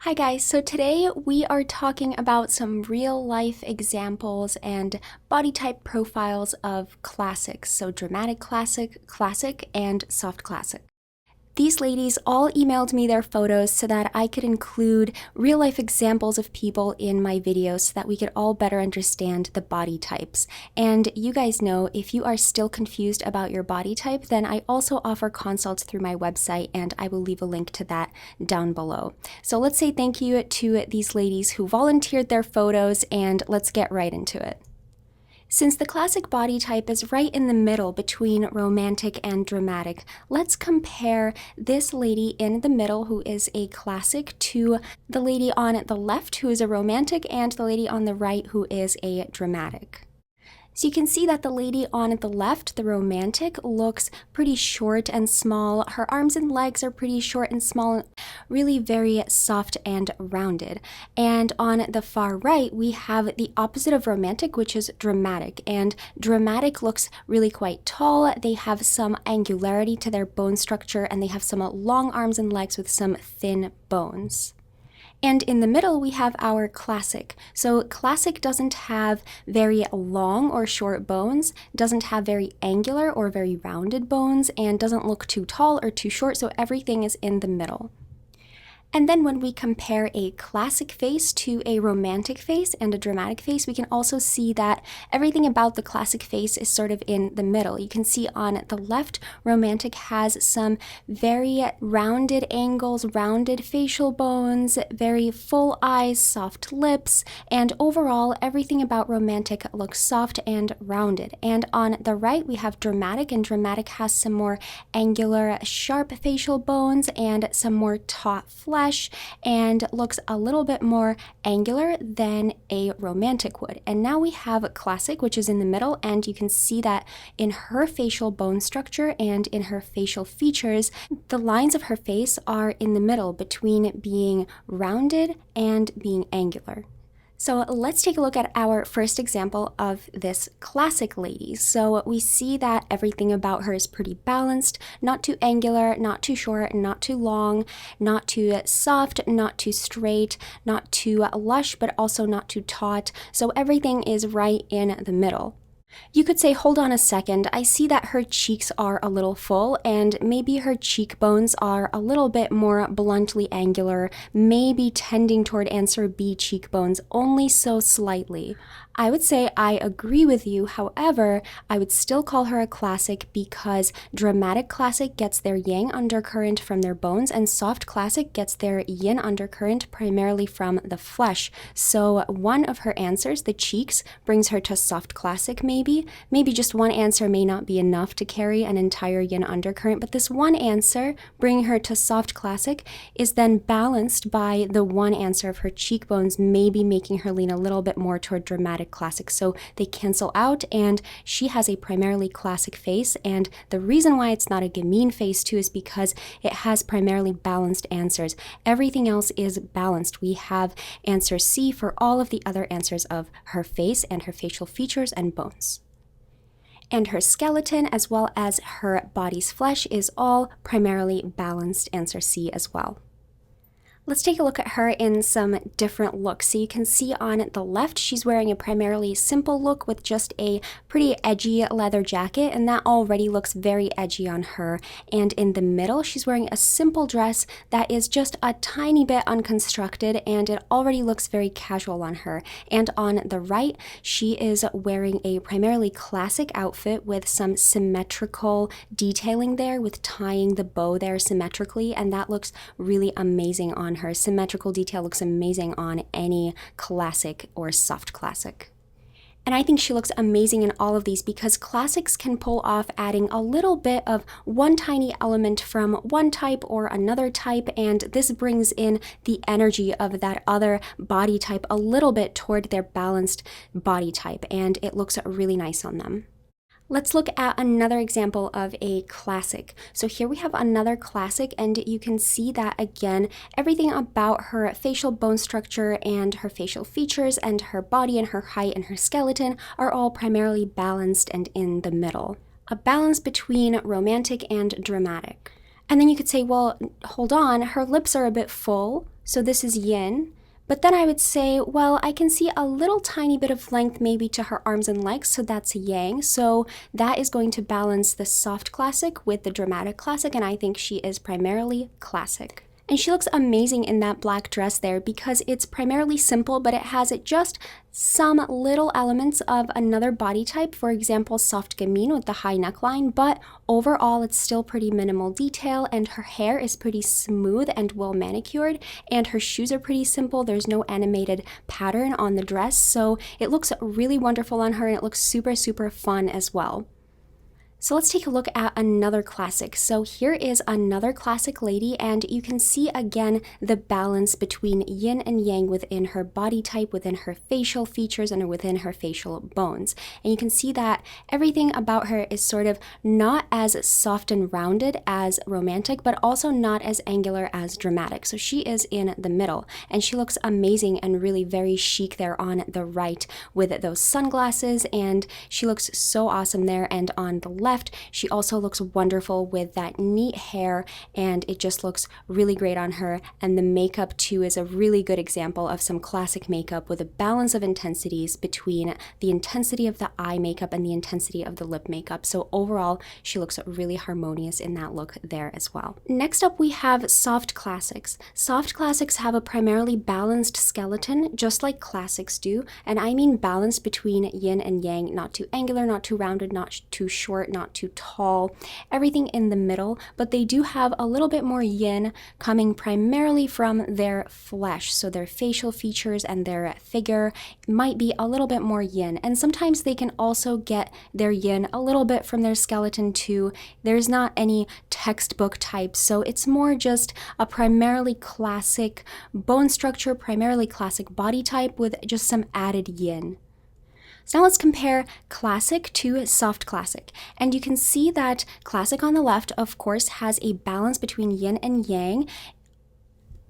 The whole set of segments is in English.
Hi guys, so today we are talking about some real life examples and body type profiles of classics, so dramatic classic, classic, and soft classic. These ladies all emailed me their photos so that I could include real life examples of people in my videos so that we could all better understand the body types. And you guys know, if you are still confused about your body type, then I also offer consults through my website, and I will leave a link to that down below. So let's say thank you to these ladies who volunteered their photos, and let's get right into it. Since the classic body type is right in the middle between romantic and dramatic, let's compare this lady in the middle, who is a classic, to the lady on the left, who is a romantic, and the lady on the right, who is a dramatic. So you can see that the lady on the left, the romantic, looks pretty short and small. Her arms and legs are pretty short and small, really very soft and rounded. And on the far right, we have the opposite of romantic, which is dramatic. And dramatic looks really quite tall. They have some angularity to their bone structure, and they have some long arms and legs with some thin bones. And in the middle, we have our classic. So classic doesn't have very long or short bones, doesn't have very angular or very rounded bones, and doesn't look too tall or too short, so everything is in the middle. And then when we compare a classic face to a romantic face and a dramatic face, we can also see that everything about the classic face is sort of in the middle. You can see on the left, romantic has some very rounded angles, rounded facial bones, very full eyes, soft lips, and overall, everything about romantic looks soft and rounded. And on the right, we have dramatic, and dramatic has some more angular, sharp facial bones and some more taut flesh, and looks a little bit more angular than a romantic would. And now we have a classic, which is in the middle, and you can see that in her facial bone structure and in her facial features, the lines of her face are in the middle between being rounded and being angular. So let's take a look at our first example of this classic lady. So we see that everything about her is pretty balanced, not too angular, not too short, not too long, not too soft, not too straight, not too lush, but also not too taut. So everything is right in the middle. You could say, hold on a second, I see that her cheeks are a little full, and maybe her cheekbones are a little bit more bluntly angular, maybe tending toward answer B cheekbones, only so slightly. I would say I agree with you. However, I would still call her a classic because dramatic classic gets their yang undercurrent from their bones, and soft classic gets their yin undercurrent primarily from the flesh. So one of her answers, the cheeks, brings her to soft classic maybe. Maybe just one answer may not be enough to carry an entire yin undercurrent, but this one answer, bringing her to soft classic, is then balanced by the one answer of her cheekbones, maybe making her lean a little bit more toward dramatic classic. So they cancel out, and she has a primarily classic face. And the reason why it's not a gamine face too is because it has primarily balanced answers. Everything else is balanced. We have answer C for all of the other answers of her face and her facial features and bones. And her skeleton, as well as her body's flesh, is all primarily balanced, answer C as well. Let's take a look at her in some different looks. So you can see on the left, she's wearing a primarily simple look with just a pretty edgy leather jacket, and that already looks very edgy on her. And in the middle, she's wearing a simple dress that is just a tiny bit unconstructed, and it already looks very casual on her. And on the right, she is wearing a primarily classic outfit with some symmetrical detailing there, with tying the bow there symmetrically, and that looks really amazing on her. Symmetrical detail looks amazing on any classic or soft classic. And I think she looks amazing in all of these because classics can pull off adding a little bit of one tiny element from one type or another type, and this brings in the energy of that other body type a little bit toward their balanced body type, and it looks really nice on them. Let's look at another example of a classic. So here we have another classic, and you can see that again, everything about her facial bone structure and her facial features and her body and her height and her skeleton are all primarily balanced and in the middle. A balance between romantic and dramatic. And then you could say, well, hold on, her lips are a bit full, So this is yin. But then I would say, well, I can see a little tiny bit of length maybe to her arms and legs, so that's yang. So that is going to balance the soft classic with the dramatic classic, and I think she is primarily classic. And she looks amazing in that black dress there because it's primarily simple, but it has just some little elements of another body type, for example, soft gamine with the high neckline, but overall it's still pretty minimal detail, and her hair is pretty smooth and well manicured, and her shoes are pretty simple. There's no animated pattern on the dress, so it looks really wonderful on her, and it looks super, super fun as well. So let's take a look at another classic. So here is another classic lady, and you can see again the balance between yin and yang within her body type, within her facial features, and within her facial bones. And you can see that everything about her is sort of not as soft and rounded as romantic, but also not as angular as dramatic. So she is in the middle, and she looks amazing and really very chic there on the right with those sunglasses, and she looks so awesome there. And on the left, she also looks wonderful with that neat hair, and it just looks really great on her. And the makeup too is a really good example of some classic makeup with a balance of intensities between the intensity of the eye makeup and the intensity of the lip makeup. So overall, she looks really harmonious in that look there as well. Next up, we have soft classics. Soft classics have a primarily balanced skeleton, just like classics do, and I mean balanced between yin and yang, not too angular, not too rounded, not too short, not too tall, everything in the middle, but they do have a little bit more yin coming primarily from their flesh. So their facial features and their figure might be a little bit more yin. And sometimes they can also get their yin a little bit from their skeleton too. There's not any textbook type, so it's more just a primarily classic bone structure, primarily classic body type with just some added yin. So now let's compare classic to soft classic. And you can see that classic on the left, of course, has a balance between yin and yang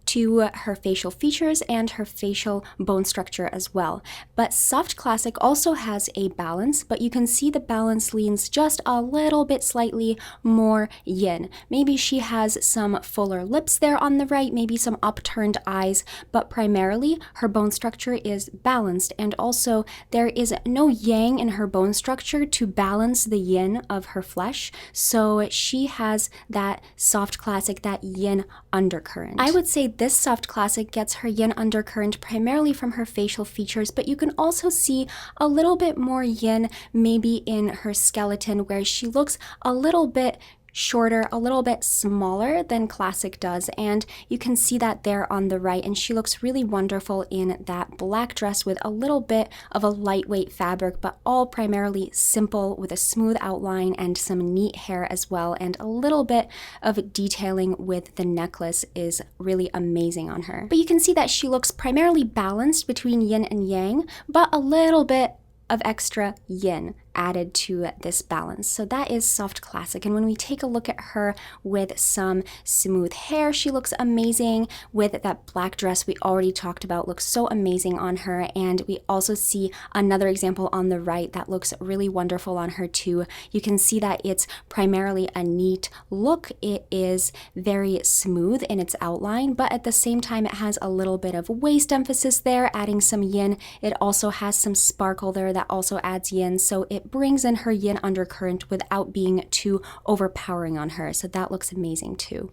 to her facial features and her facial bone structure as well. But soft classic also has a balance, but you can see the balance leans just a little bit slightly more yin. Maybe she has some fuller lips there on the right, maybe some upturned eyes, but primarily her bone structure is balanced, and also there is no yang in her bone structure to balance the yin of her flesh, so she has that soft classic, that yin undercurrent. I would say this soft classic gets her yin undercurrent primarily from her facial features, but you can also see a little bit more yin maybe in her skeleton, where she looks a little bit shorter, a little bit smaller than classic does, and you can see that there on the right, and she looks really wonderful in that black dress with a little bit of a lightweight fabric, but all primarily simple with a smooth outline and some neat hair as well, and a little bit of detailing with the necklace is really amazing on her. But you can see that she looks primarily balanced between yin and yang, but a little bit of extra yin added to this balance. So that is soft classic. And when we take a look at her with some smooth hair, she looks amazing with that black dress we already talked about, looks so amazing on her. And we also see another example on the right that looks really wonderful on her too. You can see that it's primarily a neat look. It is very smooth in its outline, but at the same time it has a little bit of waist emphasis there, adding some yin. It also has some sparkle there that also adds yin, so it brings in her yin undercurrent without being too overpowering on her. So that looks amazing too.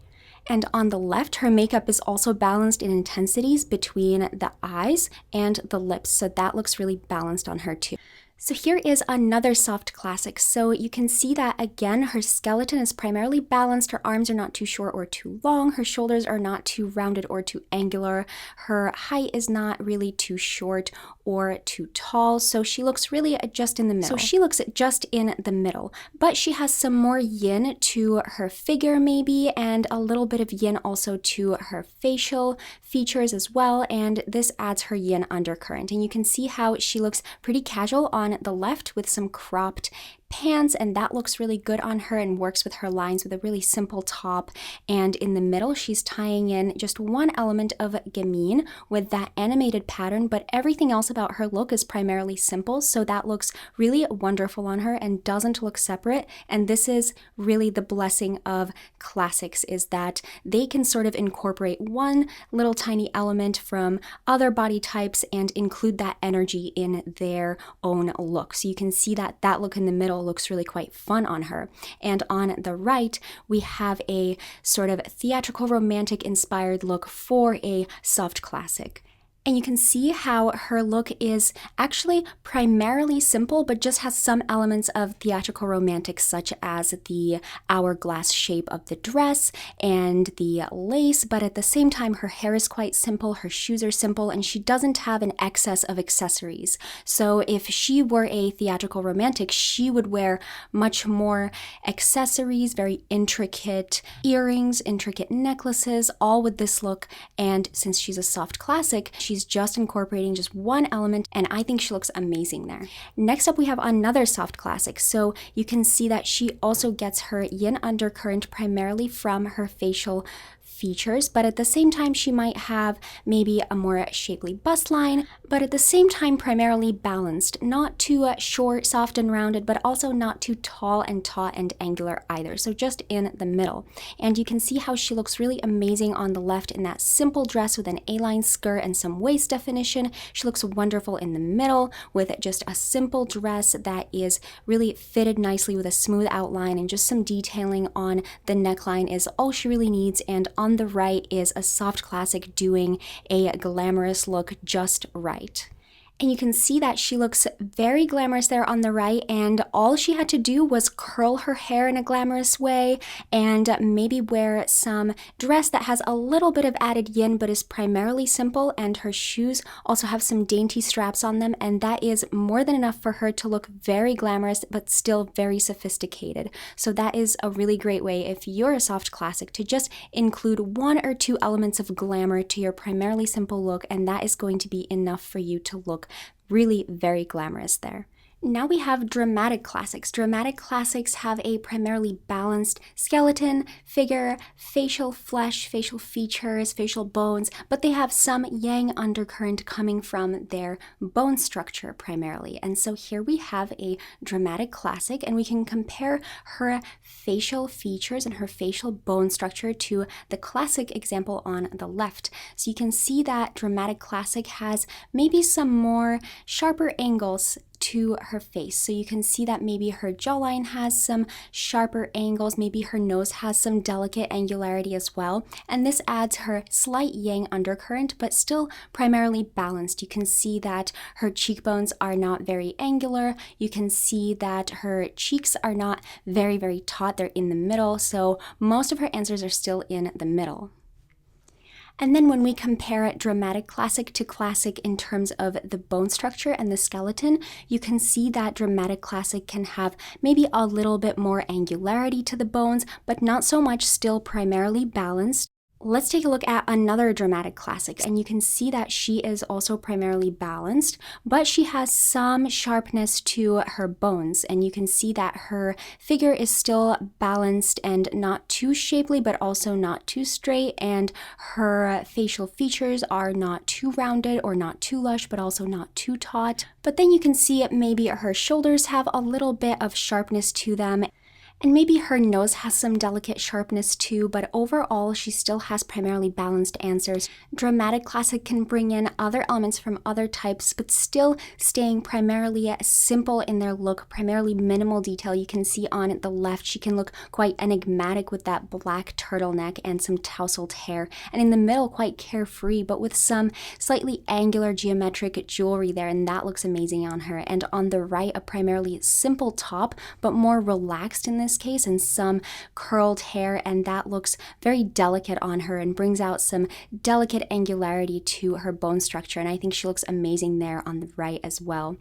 And on the left, her makeup is also balanced in intensities between the eyes and the lips. So that looks really balanced on her too. So here is another soft classic. So you can see that again, her skeleton is primarily balanced. Her arms are not too short or too long. Her shoulders are not too rounded or too angular. Her height is not really too short or too tall. So she looks really just in the middle. But she has some more yin to her figure maybe, and a little bit of yin also to her facial features as well. And this adds her yin undercurrent. And you can see how she looks pretty casual on the left with some cropped pants, and that looks really good on her and works with her lines with a really simple top. And in the middle, she's tying in just one element of gamine with that animated pattern, but everything else about her look is primarily simple, so that looks really wonderful on her and doesn't look separate. And this is really the blessing of classics, is that they can sort of incorporate one little tiny element from other body types and include that energy in their own look. So you can see that that look in the middle looks really quite fun on her. And on the right, we have a sort of theatrical romantic inspired look for a soft classic. And you can see how her look is actually primarily simple, but just has some elements of theatrical romantic, such as the hourglass shape of the dress and the lace, but at the same time, her hair is quite simple, her shoes are simple, and she doesn't have an excess of accessories. So if she were a theatrical romantic, she would wear much more accessories, very intricate earrings, intricate necklaces, all with this look. And since she's a soft classic, she's just incorporating just one element, and I think she looks amazing there. Next up, we have another soft classic. So you can see that she also gets her yin undercurrent primarily from her facial features, but at the same time she might have maybe a more shapely bust line, but at the same time primarily balanced, not too short, soft, and rounded, but also not too tall and taut and angular either, so just in the middle. And you can see how she looks really amazing on the left in that simple dress with an A-line skirt and some waist definition. She looks wonderful in the middle with just a simple dress that is really fitted nicely with a smooth outline, and just some detailing on the neckline is all she really needs. And on the right is a soft classic doing a glamorous look just right. And you can see that she looks very glamorous there on the right, and all she had to do was curl her hair in a glamorous way and maybe wear some dress that has a little bit of added yin but is primarily simple, and her shoes also have some dainty straps on them, and that is more than enough for her to look very glamorous but still very sophisticated. So that is a really great way, if you're a soft classic, to just include one or two elements of glamour to your primarily simple look, and that is going to be enough for you to look really very glamorous there. Now we have dramatic classics. Dramatic classics have a primarily balanced skeleton, figure, facial flesh, facial features, facial bones, but they have some yang undercurrent coming from their bone structure primarily. And so here we have a dramatic classic, and we can compare her facial features and her facial bone structure to the classic example on the left. So you can see that dramatic classic has maybe some more sharper angles to her face. So you can see that maybe her jawline has some sharper angles, maybe her nose has some delicate angularity as well. And this adds her slight yang undercurrent, but still primarily balanced. You can see that her cheekbones are not very angular. You can see that her cheeks are not very, very taut. They're in the middle. So most of her answers are still in the middle. And then when we compare dramatic classic to classic in terms of the bone structure and the skeleton, you can see that dramatic classic can have maybe a little bit more angularity to the bones, but not so much, still primarily balanced. Let's take a look at another dramatic classic, and you can see that she is also primarily balanced, but she has some sharpness to her bones, and you can see that her figure is still balanced and not too shapely, but also not too straight, and her facial features are not too rounded or not too lush, but also not too taut. But then you can see maybe her shoulders have a little bit of sharpness to them, and maybe her nose has some delicate sharpness too, but overall she still has primarily balanced answers. Dramatic classic can bring in other elements from other types, but still staying primarily simple in their look, primarily minimal detail. You can see on the left she can look quite enigmatic with that black turtleneck and some tousled hair, and in the middle quite carefree, but with some slightly angular geometric jewelry there, and that looks amazing on her. And on the right, a primarily simple top, but more relaxed in this case, and some curled hair, and that looks very delicate on her and brings out some delicate angularity to her bone structure, and I think she looks amazing there on the right as well.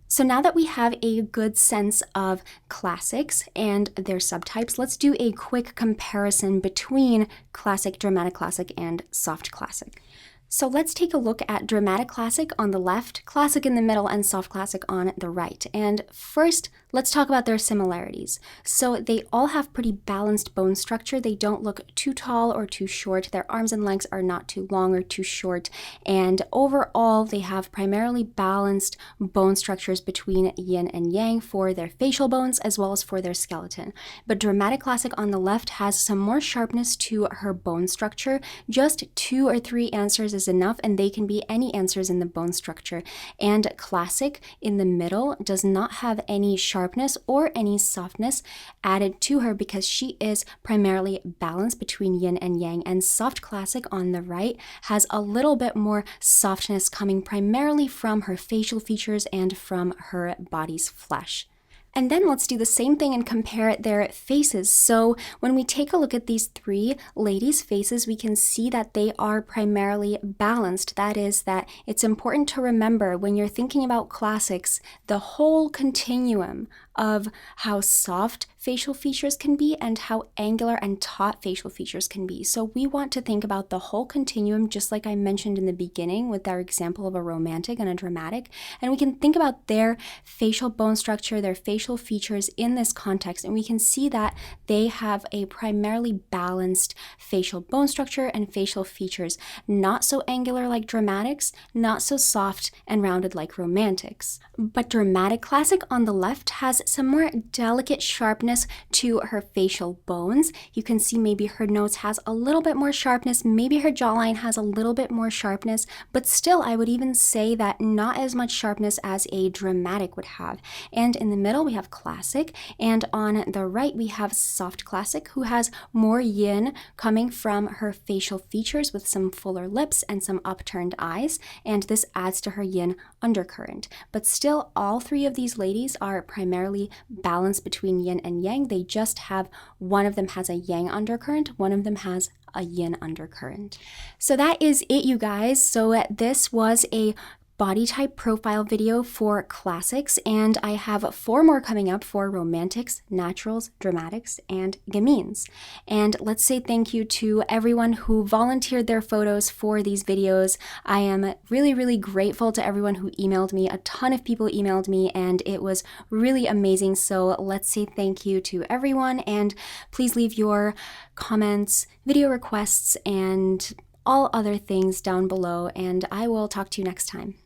So now that we have a good sense of classics and their subtypes, let's do a quick comparison between classic, dramatic classic, and soft classic. So let's take a look at dramatic classic on the left, classic in the middle, and soft classic on the right. And first, let's talk about their similarities. So they all have pretty balanced bone structure. They don't look too tall or too short. Their arms and legs are not too long or too short. And overall, they have primarily balanced bone structures between yin and yang for their facial bones as well as for their skeleton. But dramatic classic on the left has some more sharpness to her bone structure. Just 2 or 3 answers is enough, and they can be any answers in the bone structure. And classic in the middle does not have any sharpness or any softness added to her because she is primarily balanced between yin and yang. And soft classic on the right has a little bit more softness coming primarily from her facial features and from her body's flesh. And then let's do the same thing and compare their faces. So when we take a look at these 3 ladies' faces, we can see that they are primarily balanced. That is, that it's important to remember when you're thinking about classics, the whole continuum of how soft facial features can be and how angular and taut facial features can be. So we want to think about the whole continuum, just like I mentioned in the beginning with our example of a romantic and a dramatic. And we can think about their facial bone structure, their facial features in this context, and we can see that they have a primarily balanced facial bone structure and facial features, not so angular like dramatics, not so soft and rounded like romantics. But dramatic classic on the left has some more delicate sharpness to her facial bones. You can see maybe her nose has a little bit more sharpness, maybe her jawline has a little bit more sharpness, but still I would even say that not as much sharpness as a dramatic would have. And in the middle we have classic, and on the right we have soft classic, who has more yin coming from her facial features with some fuller lips and some upturned eyes, and this adds to her yin undercurrent. But still, all 3 of these ladies are primarily balanced between yin and yang. They just have, one of them has a yang undercurrent, one of them has a yin undercurrent. So that is it, you guys. So this was a body type profile video for classics, and I have 4 more coming up for romantics, naturals, dramatics, and gamines. And let's say thank you to everyone who volunteered their photos for these videos. I am really, really grateful to everyone who emailed me. A ton of people emailed me, and it was really amazing. So let's say thank you to everyone, and please leave your comments, video requests, and all other things down below, and I will talk to you next time.